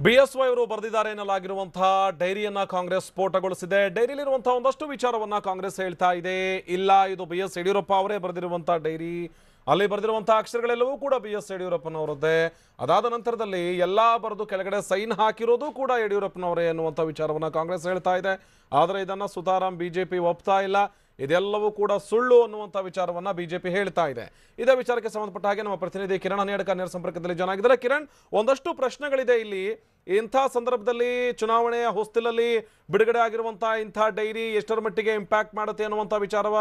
BSY ಅವರು ಬರೆದಿದ್ದಾರೆ ಎನ್ನಲಾಗಿರುವಂತಹ ಡೈರಿಯನ್ನ ಕಾಂಗ್ರೆಸ್ ಸ್ಫೋಟಗೊಳಿಸಿದೆ. ಡೈರಿಯಲ್ಲಿರುವಂತಹ ಒಂದಷ್ಟು ವಿಚಾರವನ್ನ ಕಾಂಗ್ರೆಸ್ ಹೇಳ್ತಾ ಇದೆ. ಇಲ್ಲ, ಇದು ಬಿಎಸ್ ಯಡಿಯೂರಪ್ಪ ಅವರೇ ಬರೆದಿರುವಂತಹ ಡೈರಿ, ಅಲ್ಲಿ ಬರೆದಿರುವಂತಹ ಅಕ್ಷರಗಳೆಲ್ಲವೂ ಕೂಡ ಬಿಎಸ್ ಯಡಿಯೂರಪ್ಪನವರದ್ದೇ. ಅದಾದ ನಂತರದಲ್ಲಿ ಎಲ್ಲಾ ಬರೆದು ಕೆಳಗಡೆ ಸೈನ್ ಹಾಕಿರೋದು ಕೂಡ ಯಡಿಯೂರಪ್ಪನವರೇ ಎನ್ನುವಂಥ ವಿಚಾರವನ್ನ ಕಾಂಗ್ರೆಸ್ ಹೇಳ್ತಾ ಇದೆ. ಆದರೆ ಇದನ್ನ ಸುತಾರಾಮ್ ಬಿಜೆಪಿ ಒಪ್ತಾ ಇಲ್ಲ. ಇದೆಲ್ಲವೂ ಕೂಡ ಸುಳ್ಳು ಅನ್ನುವಂಥ ವಿಚಾರವನ್ನ ಬಿಜೆಪಿ ಹೇಳ್ತಾ ಇದೆ. ಇದೇ ವಿಚಾರಕ್ಕೆ ಸಂಬಂಧಪಟ್ಟ ಹಾಗೆ ನಮ್ಮ ಪ್ರತಿನಿಧಿ ಕಿರಣ್ ಹನಿಯಡ್ಕ ನೇರ ಸಂಪರ್ಕದಲ್ಲಿ ಜಾಯ್ನ್ ಆಗಿದ್ದಾರೆ. ಕಿರಣ್, ಒಂದಷ್ಟು ಪ್ರಶ್ನೆಗಳಿದೆ ಇಲ್ಲಿ. ಇಂಥ ಸಂದರ್ಭದಲ್ಲಿ ಚುನಾವಣೆಯ ಹೊಸ್ತಿಲಲ್ಲಿ ಬಿಡುಗಡೆ ಆಗಿರುವಂತಹ ಇಂಥ ಡೈರಿ ಎಷ್ಟರ ಮಟ್ಟಿಗೆ ಇಂಪ್ಯಾಕ್ಟ್ ಮಾಡುತ್ತೆ ಅನ್ನುವಂಥ ವಿಚಾರವ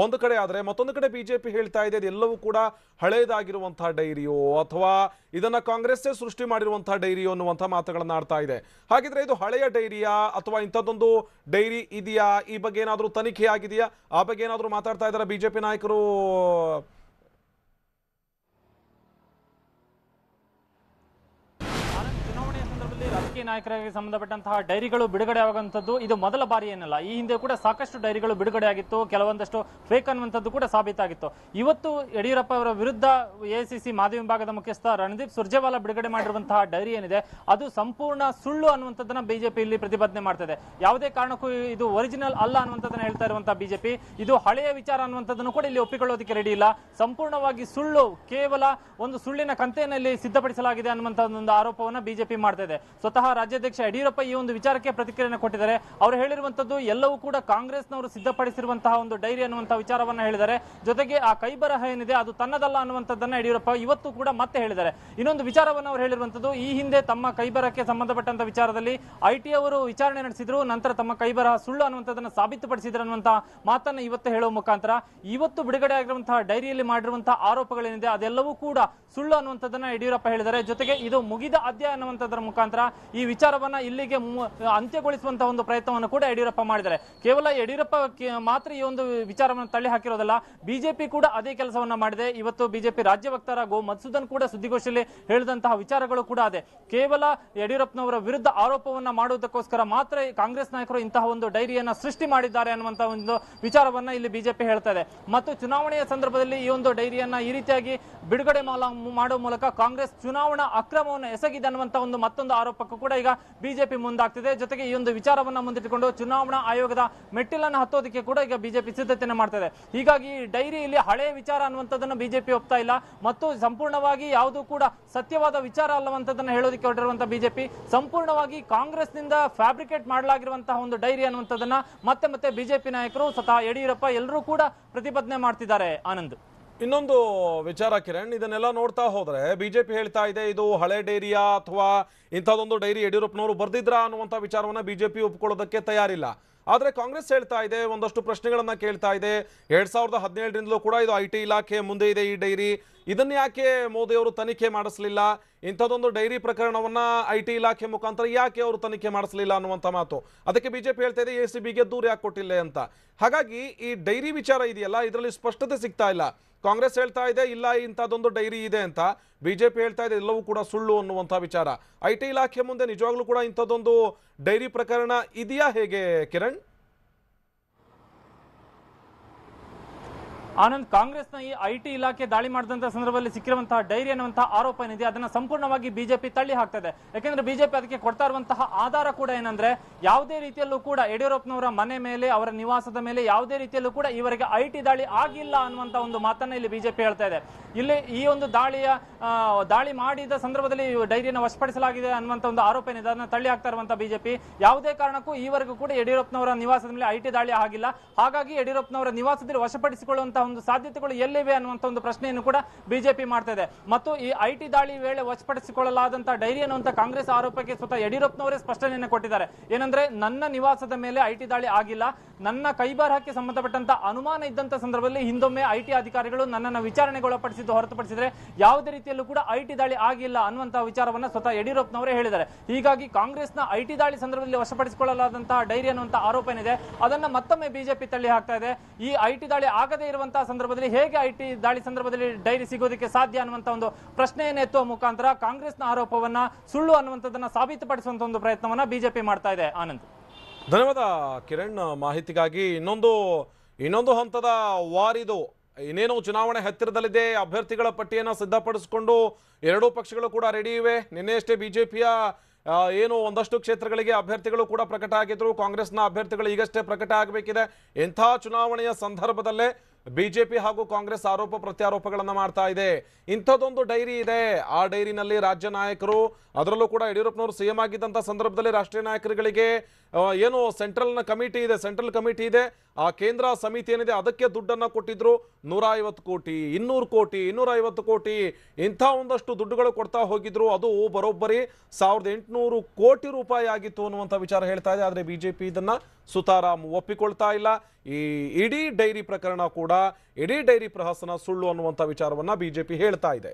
ಒಂದು ಕಡೆ ಆದರೆ, ಮತ್ತೊಂದು ಕಡೆ ಬಿಜೆಪಿ ಹೇಳ್ತಾ ಇದೆ ಇದೆಲ್ಲವೂ ಕೂಡ ಹಳೇದಾಗಿರುವಂತಹ ಡೈರಿಯೋ ಅಥವಾ ಇದನ್ನ ಕಾಂಗ್ರೆಸ್ಸೇ ಸೃಷ್ಟಿ ಮಾಡಿರುವಂತಹ ಡೈರಿಯೋ ಅನ್ನುವಂಥ ಮಾತುಗಳನ್ನ ಆಡ್ತಾ ಇದೆ. ಹಾಗಿದ್ರೆ ಇದು ಹಳೆಯ ಡೈರಿಯಾ ಅಥವಾ ಇಂಥದ್ದೊಂದು ಡೈರಿ ಇದೆಯಾ? ಈ ಬಗ್ಗೆ ಏನಾದರೂ ತನಿಖೆ ಆಗಿದೆಯಾ? ಆ ಬಗ್ಗೆ ಏನಾದರೂ ಮಾತಾಡ್ತಾ ಇದ್ದಾರೆ ಬಿಜೆಪಿ ನಾಯಕರು? ರಾಜಕೀಯ ನಾಯಕರಿಗೆ ಸಂಬಂಧಪಟ್ಟಂತಹ ಡೈರಿಗಳು ಬಿಡುಗಡೆ ಆಗುವಂತದ್ದು ಇದು ಮೊದಲ ಬಾರಿ ಏನಲ್ಲ. ಈ ಹಿಂದೆ ಕೂಡ ಸಾಕಷ್ಟು ಡೈರಿಗಳು ಬಿಡುಗಡೆ ಆಗಿತ್ತು, ಕೆಲವೊಂದಷ್ಟು ಫೇಕ್ ಅನ್ನುವಂಥದ್ದು ಕೂಡ ಸಾಬೀತಾಗಿತ್ತು. ಇವತ್ತು ಯಡಿಯೂರಪ್ಪ ಅವರ ವಿರುದ್ಧ ಎಐಸಿಸಿ ಮಾಧ್ಯಮ ವಿಭಾಗದ ಮುಖ್ಯಸ್ಥ ರಣದೀಪ್ ಸುರ್ಜೇವಾಲಾ ಬಿಡುಗಡೆ ಮಾಡಿರುವಂತಹ ಡೈರಿ ಏನಿದೆ ಅದು ಸಂಪೂರ್ಣ ಸುಳ್ಳು ಅನ್ನುವಂಥದ್ದನ್ನ ಬಿಜೆಪಿ ಇಲ್ಲಿ ಪ್ರತಿಪಾದನೆ ಮಾಡ್ತಿದೆ. ಯಾವುದೇ ಕಾರಣಕ್ಕೂ ಇದು ಒರಿಜಿನಲ್ ಅಲ್ಲ ಅನ್ನುವಂಥದ್ದನ್ನ ಹೇಳ್ತಾ ಇರುವಂತಹ ಬಿಜೆಪಿ ಇದು ಹಳೆಯ ವಿಚಾರ ಅನ್ನುವಂಥದ್ದನ್ನು ಕೂಡ ಇಲ್ಲಿ ಒಪ್ಪಿಕೊಳ್ಳೋದಕ್ಕೆ ರೆಡಿ ಇಲ್ಲ. ಸಂಪೂರ್ಣವಾಗಿ ಸುಳ್ಳು, ಕೇವಲ ಒಂದು ಸುಳ್ಳಿನ ಕಂತೆಯನ್ನು ಇಲ್ಲಿ ಸಿದ್ಧಪಡಿಸಲಾಗಿದೆ ಅನ್ನುವಂತಹ ಒಂದು ಆರೋಪವನ್ನ ಬಿಜೆಪಿ ಮಾಡ್ತಾ ಇದೆ. ಸ್ವತಃ ರಾಜ್ಯಾಧ್ಯಕ್ಷ ಯಡಿಯೂರಪ್ಪ ಈ ಒಂದು ವಿಚಾರಕ್ಕೆ ಪ್ರತಿಕ್ರಿಯೆಯನ್ನು ಕೊಟ್ಟಿದ್ದಾರೆ. ಅವರು ಹೇಳಿರುವಂತದ್ದು ಎಲ್ಲವೂ ಕೂಡ ಕಾಂಗ್ರೆಸ್ನವರು ಸಿದ್ಧಪಡಿಸಿರುವಂತಹ ಒಂದು ಡೈರಿ ಅನ್ನುವಂತಹ ವಿಚಾರವನ್ನ ಹೇಳಿದ್ದಾರೆ. ಜೊತೆಗೆ ಆ ಕೈಬರಹ ಏನಿದೆ ಅದು ತನ್ನದಲ್ಲ ಅನ್ನುವಂಥದ್ದನ್ನ ಯಡಿಯೂರಪ್ಪ ಇವತ್ತು ಕೂಡ ಮತ್ತೆ ಹೇಳಿದ್ದಾರೆ. ಇನ್ನೊಂದು ವಿಚಾರವನ್ನು ಅವರು ಹೇಳಿರುವಂತದ್ದು, ಈ ಹಿಂದೆ ತಮ್ಮ ಕೈಬರಹಕ್ಕೆ ಸಂಬಂಧಪಟ್ಟಂತ ವಿಚಾರದಲ್ಲಿ ಐಟಿ ಅವರು ವಿಚಾರಣೆ ನಡೆಸಿದ್ರು, ನಂತರ ತಮ್ಮ ಕೈಬರಹ ಸುಳ್ಳು ಅನ್ನುವಂಥದ್ದನ್ನ ಸಾಬೀತುಪಡಿಸಿದ್ರು ಅನ್ನುವಂತಹ ಮಾತನ್ನ ಇವತ್ತು ಹೇಳುವ ಮುಖಾಂತರ ಇವತ್ತು ಬಿಡುಗಡೆ ಆಗಿರುವಂತಹ ಡೈರಿಯಲ್ಲಿ ಮಾಡಿರುವಂತಹ ಆರೋಪಗಳೇನಿದೆ ಅದೆಲ್ಲವೂ ಕೂಡ ಸುಳ್ಳು ಅನ್ನುವಂಥದ್ದನ್ನ ಯಡಿಯೂರಪ್ಪ ಹೇಳಿದ್ದಾರೆ. ಜೊತೆಗೆ ಇದು ಮುಗಿದ ಅಧ್ಯಾಯ ಅನ್ನುವಂಥದ್ರ ಮುಖಾಂತರ ಈ ವಿಚಾರವನ್ನ ಇಲ್ಲಿಗೆ ಅಂತ್ಯಗೊಳಿಸುವಂತಹ ಒಂದು ಪ್ರಯತ್ನವನ್ನು ಕೂಡ ಯಡಿಯೂರಪ್ಪ ಮಾಡಿದ್ದಾರೆ. ಕೇವಲ ಯಡಿಯೂರಪ್ಪ ಮಾತ್ರ ಈ ಒಂದು ವಿಚಾರವನ್ನು ತಳ್ಳಿ ಹಾಕಿರೋದಲ್ಲ, ಬಿಜೆಪಿ ಕೂಡ ಅದೇ ಕೆಲಸವನ್ನ ಮಾಡಿದೆ. ಇವತ್ತು ಬಿಜೆಪಿ ರಾಜ್ಯ ವಕ್ತಾರ ಗೋ ಮಧುಸೂದನ್ ಕೂಡ ಸುದ್ದಿಗೋಷ್ಠಿಯಲ್ಲಿ ಹೇಳಿದಂತಹ ವಿಚಾರಗಳು ಕೂಡ ಅದೇ. ಕೇವಲ ಯಡಿಯೂರಪ್ಪನವರ ವಿರುದ್ಧ ಆರೋಪವನ್ನ ಮಾಡುವುದಕ್ಕೋಸ್ಕರ ಮಾತ್ರ ಕಾಂಗ್ರೆಸ್ ನಾಯಕರು ಇಂತಹ ಒಂದು ಡೈರಿಯನ್ನ ಸೃಷ್ಟಿ ಮಾಡಿದ್ದಾರೆ ಅನ್ನುವಂತಹ ಒಂದು ವಿಚಾರವನ್ನ ಇಲ್ಲಿ ಬಿಜೆಪಿ ಹೇಳ್ತಾ ಇದೆ. ಮತ್ತು ಚುನಾವಣೆಯ ಸಂದರ್ಭದಲ್ಲಿ ಈ ಒಂದು ಡೈರಿಯನ್ನ ಈ ರೀತಿಯಾಗಿ ಬಿಡುಗಡೆ ಮಾಡುವ ಮೂಲಕ ಕಾಂಗ್ರೆಸ್ ಚುನಾವಣಾ ಅಕ್ರಮವನ್ನು ಎಸಗಿದೆ ಅನ್ನುವಂತಹ ಒಂದು ಮತ್ತೊಂದು ಆರೋಪಕ್ಕೂ ಕೂಡ ಈಗ ಬಿಜೆಪಿ ಮುಂದಾಗ್ತಿದೆ. ಜೊತೆಗೆ ಈ ಒಂದು ವಿಚಾರವನ್ನ ಮುಂದಿಟ್ಟುಕೊಂಡು ಚುನಾವಣಾ ಆಯೋಗದ ಮೆಟ್ಟಿಲನ್ನು ಹತ್ತೋದಕ್ಕೆ ಕೂಡ ಈಗ ಬಿಜೆಪಿ ಸಿದ್ಧತೆಯನ್ನು ಮಾಡ್ತಾ ಇದೆ. ಹೀಗಾಗಿ ಡೈರಿಯಲ್ಲಿ ಹಳೆಯ ವಿಚಾರ ಅನ್ನುವಂಥದ್ದನ್ನು ಬಿಜೆಪಿ ಒಪ್ತಾ ಇಲ್ಲ ಮತ್ತು ಸಂಪೂರ್ಣವಾಗಿ ಯಾವುದು ಕೂಡ ಸತ್ಯವಾದ ವಿಚಾರ ಅಲ್ಲವಂತದನ್ನು ಹೇಳೋದಕ್ಕೆ ಹೊರಟಿರುವಂತಹ ಬಿಜೆಪಿ ಸಂಪೂರ್ಣವಾಗಿ ಕಾಂಗ್ರೆಸ್ನಿಂದ ಫ್ಯಾಬ್ರಿಕೇಟ್ ಮಾಡಲಾಗಿರುವಂತಹ ಒಂದು ಡೈರಿ ಅನ್ನುವಂಥದ್ದನ್ನ ಮತ್ತೆ ಬಿಜೆಪಿ ನಾಯಕರು ಸ್ವತಃ ಯಡಿಯೂರಪ್ಪ ಎಲ್ಲರೂ ಕೂಡ ಪ್ರತಿಪಾದನೆ ಮಾಡ್ತಿದ್ದಾರೆ. ಆನಂದ್, ಇನ್ನೊಂದು ವಿಚಾರ ಕಿರಣ್, ಇದನ್ನೆಲ್ಲ ನೋಡ್ತಾ ಹೋದ್ರೆ ಬಿಜೆಪಿ ಹೇಳ್ತಾ ಇದೆ ಇದು ಹಳೆ ಡೈರಿಯಾ ಅಥವಾ ಇಂಥದ್ದೊಂದು ಡೈರಿ ಯಡಿಯೂರಪ್ಪನವರು ಬರ್ದಿದ್ರಾ ಅನ್ನುವಂಥ ವಿಚಾರವನ್ನ ಬಿಜೆಪಿ ಒಪ್ಕೊಳ್ಳೋದಕ್ಕೆ ತಯಾರಿಲ್ಲ. ಆದರೆ ಕಾಂಗ್ರೆಸ್ ಹೇಳ್ತಾ ಇದೆ, ಒಂದಷ್ಟು ಪ್ರಶ್ನೆಗಳನ್ನ ಕೇಳ್ತಾ ಇದೆ. 2017ರಿಂದಲೂ ಕೂಡ ಇದು ಐಟಿ ಇಲಾಖೆ ಮುಂದೆ ಇದೆ ಈ ಡೈರಿ, ಇದನ್ನ ಯಾಕೆ ಮೋದಿ ಅವರು ತನಿಖೆ ಮಾಡಿಸಲಿಲ್ಲ? ಇಂಥದ್ದೊಂದು ಡೈರಿ ಪ್ರಕರಣವನ್ನ ಐಟಿ ಇಲಾಖೆ ಮುಖಾಂತರ ಯಾಕೆ ಅವರು ತನಿಖೆ ಮಾಡಿಸಲಿಲ್ಲ ಅನ್ನುವಂಥ ಮಾತು. ಅದಕ್ಕೆ ಬಿಜೆಪಿ ಹೇಳ್ತಾ ಇದೆ ಎಸಿಬಿಗೆ ದೂರ ಯಾಕೆ ಕೊಟ್ಟಿಲ್ಲ ಅಂತ. ಹಾಗಾಗಿ ಈ ಡೈರಿ ವಿಚಾರ ಇದೆಯಲ್ಲ, ಇದರಲ್ಲಿ ಸ್ಪಷ್ಟತೆ ಸಿಗ್ತಾ ಇಲ್ಲ. ಕಾಂಗ್ರೆಸ್ ಹೇಳ್ತಾ ಇದೆ ಇಲ್ಲ ಇಂಥದ್ದೊಂದು ಡೈರಿ ಇದೆ ಅಂತ, ಬಿಜೆಪಿ ಹೇಳ್ತಾ ಇದೆ ಎಲ್ಲವೂ ಕೂಡ ಸುಳ್ಳು ಅನ್ನುವಂಥ ವಿಚಾರ. ಐಟಿ ಇಲಾಖೆ ಮುಂದೆ ನಿಜವಾಗ್ಲೂ ಕೂಡ ಇಂಥದ್ದೊಂದು ಡೈರಿ ಪ್ರಕರಣ ಇದೆಯಾ ಹೇಗೆ ಕಿರಣ್? ಆನಂದ್, ಕಾಂಗ್ರೆಸ್ನ ಈ ಐಟಿ ಇಲಾಖೆ ದಾಳಿ ಮಾಡಿದಂತಹ ಸಂದರ್ಭದಲ್ಲಿ ಸಿಕ್ಕಿರುವಂತಹ ಡೈರಿ ಅನ್ನುವಂತಹ ಆರೋಪ ಏನಿದೆ ಅದನ್ನ ಸಂಪೂರ್ಣವಾಗಿ ಬಿಜೆಪಿ ತಳ್ಳಿ ಹಾಕ್ತದೆ. ಯಾಕೆಂದ್ರೆ ಬಿಜೆಪಿ ಅದಕ್ಕೆ ಕೊಡ್ತಾ ಇರುವಂತಹ ಆಧಾರ ಕೂಡ ಏನಂದ್ರೆ ಯಾವುದೇ ರೀತಿಯಲ್ಲೂ ಕೂಡ ಯಡಿಯೂರಪ್ಪನವರ ಮನೆ ಮೇಲೆ, ಅವರ ನಿವಾಸದ ಮೇಲೆ ಯಾವುದೇ ರೀತಿಯಲ್ಲೂ ಕೂಡ ಇವರಿಗೆ ಐಟಿ ದಾಳಿ ಆಗಿಲ್ಲ ಅನ್ನುವಂತ ಒಂದು ಮಾತನ್ನ ಇಲ್ಲಿ ಬಿಜೆಪಿ ಹೇಳ್ತಾ ಇದೆ. ಇಲ್ಲಿ ಈ ಒಂದು ದಾಳಿ ಮಾಡಿದ ಸಂದರ್ಭದಲ್ಲಿ ಡೈರಿಯನ್ನು ವಶಪಡಿಸಲಾಗಿದೆ ಅನ್ನುವಂತ ಒಂದು ಆರೋಪ ಏನಿದೆ ಅದನ್ನ ತಳ್ಳಿ ಹಾಕ್ತಾ ಇರುವಂತಹ ಬಿಜೆಪಿ ಯಾವುದೇ ಕಾರಣಕ್ಕೂ ಈವರೆಗೂ ಕೂಡ ಯಡಿಯೂರಪ್ಪನವರ ನಿವಾಸದ ಮೇಲೆ ಐಟಿ ದಾಳಿ ಆಗಿಲ್ಲ. ಹಾಗಾಗಿ ಯಡಿಯೂರಪ್ಪನವರ ನಿವಾಸದಲ್ಲಿ ವಶಪಡಿಸಿಕೊಳ್ಳುವಂತಹ ಒಂದು ಸಾಧ್ಯತೆಗಳು ಎಲ್ಲಿವೆ ಅನ್ನುವಂತ ಒಂದು ಪ್ರಶ್ನೆಯನ್ನು ಕೂಡ ಬಿಜೆಪಿ ಮಾಡ್ತಾ ಇದೆ. ಮತ್ತು ಈ ಐಟಿ ದಾಳಿ ವೇಳೆ ವಶಪಡಿಸಿಕೊಳ್ಳಲಾದಂತಹ ಡೈರಿ ಅನ್ನುವಂತ ಕಾಂಗ್ರೆಸ್ ಆರೋಪಕ್ಕೆ ಸ್ವತಃ ಯಡಿಯೂರಪ್ಪನವರೇ ಸ್ಪಷ್ಟನೆಯನ್ನು ಕೊಟ್ಟಿದ್ದಾರೆ. ಏನಂದ್ರೆ ನನ್ನ ನಿವಾಸದ ಮೇಲೆ ಐಟಿ ದಾಳಿ ಆಗಿಲ್ಲ, ನನ್ನ ಕೈಬರಹಕ್ಕೆ ಸಂಬಂಧಪಟ್ಟಂತ ಅನುಮಾನ ಇದ್ದಂತ ಸಂದರ್ಭದಲ್ಲಿ ಹಿಂದೊಮ್ಮೆ ಐಟಿ ಅಧಿಕಾರಿಗಳು ನನ್ನನ್ನು ವಿಚಾರಣೆಗೊಳಪಡಿಸಿದ್ದು ಹೊರತುಪಡಿಸಿದ್ರೆ ಯಾವುದೇ ರೀತಿಯಲ್ಲೂ ಕೂಡ ಐಟಿ ದಾಳಿ ಆಗಿಲ್ಲ ಅನ್ನುವಂತಹ ವಿಚಾರವನ್ನ ಸ್ವತಃ ಯಡಿಯೂರಪ್ಪನವರೇ ಹೇಳಿದ್ದಾರೆ. ಹೀಗಾಗಿ ಕಾಂಗ್ರೆಸ್ನ ಐಟಿ ದಾಳಿ ಸಂದರ್ಭದಲ್ಲಿ ವಶಪಡಿಸಿಕೊಳ್ಳಲಾದಂತಹ ಡೈರಿ ಅನ್ನುವಂತಹ ಆರೋಪ ಏನಿದೆ ಅದನ್ನ ಮತ್ತೊಮ್ಮೆ ಬಿಜೆಪಿ ತಳ್ಳಿ ಹಾಕ್ತಾ ಇದೆ. ಈ ಐಟಿ ದಾಳಿ ಆಗದೇ ಇರುವಂತಹ ಸಂದರ್ಭದಲ್ಲಿ ಹೇಗೆ ಐಟಿ ದಾಳಿ ಸಂದರ್ಭದಲ್ಲಿ ಡೈರಿ ಸಿಗೋದಕ್ಕೆ ಸಾಧ್ಯ ಅನ್ನುವಂತ ಒಂದು ಪ್ರಶ್ನೆಯನ್ನು ಎತ್ತುವ ಮುಖಾಂತರ ಕಾಂಗ್ರೆಸ್ನ ಆರೋಪವನ್ನ ಸುಳ್ಳು ಅನ್ನುವಂಥದ್ದನ್ನ ಸಾಬೀತುಪಡಿಸುವಂತ ಒಂದು ಪ್ರಯತ್ನವನ್ನ ಬಿಜೆಪಿ ಮಾಡ್ತಾ ಇದೆ. ಆನಂದ್, ಧನ್ಯವಾದ ಕಿರಣ್ ಮಾಹಿತಿಗಾಗಿ. ಇನ್ನೊಂದು ಹಂತದ ವಾರಿದು ಇನ್ನೇನು ಚುನಾವಣೆ ಹತ್ತಿರದಲ್ಲಿದೆ. ಅಭ್ಯರ್ಥಿಗಳ ಪಟ್ಟಿಯನ್ನು ಸಿದ್ಧಪಡಿಸಿಕೊಂಡು ಎರಡೂ ಪಕ್ಷಗಳು ಕೂಡ ರೆಡಿ ಇವೆ. ನಿನ್ನೆಯಷ್ಟೇ ಬಿಜೆಪಿಯ ಏನು ಒಂದಷ್ಟು ಕ್ಷೇತ್ರಗಳಿಗೆ ಅಭ್ಯರ್ಥಿಗಳು ಕೂಡ ಪ್ರಕಟ ಆಗಿದ್ರು. ಕಾಂಗ್ರೆಸ್ನ ಅಭ್ಯರ್ಥಿಗಳು ಈಗಷ್ಟೇ ಪ್ರಕಟ ಆಗಬೇಕಿದೆ. ಎಂಥ ಚುನಾವಣೆಯ ಸಂದರ್ಭದಲ್ಲೇ ಬಿಜೆಪಿ ಹಾಗೂ ಕಾಂಗ್ರೆಸ್ ಆರೋಪ ಪ್ರತ್ಯಾರೋಪಗಳನ್ನ ಮಾಡ್ತಾ ಇದೆ. ಇಂಥದ್ದೊಂದು ಡೈರಿ ಇದೆ. ಆ ಡೈರಿನಲ್ಲಿ ರಾಜ್ಯ ನಾಯಕರು, ಅದರಲ್ಲೂ ಕೂಡ ಯಡಿಯೂರಪ್ಪನವರು ಸಿಎಂ ಆಗಿದ್ದಂಥ ಸಂದರ್ಭದಲ್ಲಿ ರಾಷ್ಟ್ರೀಯ ನಾಯಕರುಗಳಿಗೆ ಏನು ಸೆಂಟ್ರಲ್ ಕಮಿಟಿ ಇದೆ, ಆ ಕೇಂದ್ರ ಸಮಿತಿ ಏನಿದೆ ಅದಕ್ಕೆ ದುಡ್ಡನ್ನು ಕೊಟ್ಟಿದ್ರು. 150 ಕೋಟಿ, 200 ಕೋಟಿ, 250 ಕೋಟಿ ಇಂಥ ಒಂದಷ್ಟು ದುಡ್ಡುಗಳು ಕೊಡ್ತಾ ಹೋಗಿದ್ರು. ಅದು ಬರೋಬ್ಬರಿ 1800 ಕೋಟಿ ರೂಪಾಯಿ ಆಗಿತ್ತು ಅನ್ನುವಂಥ ವಿಚಾರ ಹೇಳ್ತಾ ಇದೆ. ಆದರೆ ಬಿಜೆಪಿ ಇದನ್ನ ಸುತಾರಾಮ್ ಒಪ್ಪಿಕೊಳ್ತಾ ಇಲ್ಲ. ಈ ಇಡೀ ಡೈರಿ ಪ್ರಕರಣ ಕೂಡ, ಇಡೀ ಡೈರಿ ಪ್ರಹಸನ ಸುಳ್ಳು ಅನ್ನುವಂಥ ವಿಚಾರವನ್ನ ಬಿಜೆಪಿ ಹೇಳ್ತಾ ಇದೆ.